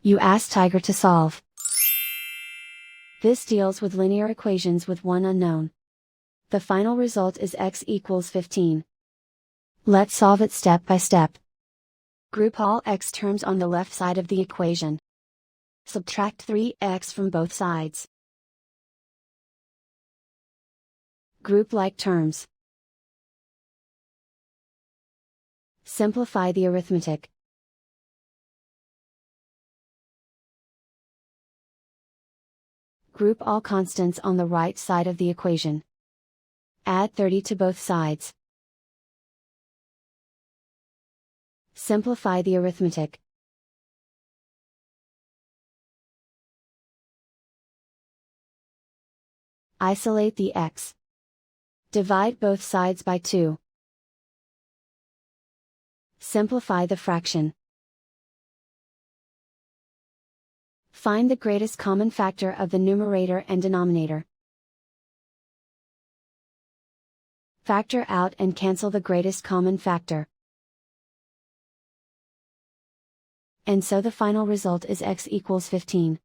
You ask Tiger to solve. This deals with linear equations with one unknown. The final result is x equals 15. Let's solve it step by step. Group all x terms on the left side of the equation. Subtract 3x from both sides. Group like terms. Simplify the arithmetic. Group all constants on the right side of the equation. Add 30 to both sides. Simplify the arithmetic. Isolate the x. Divide both sides by 2. Simplify the fraction. Find the greatest common factor of the numerator and denominator. Factor out and cancel the greatest common factor. And so the final result is x equals 15.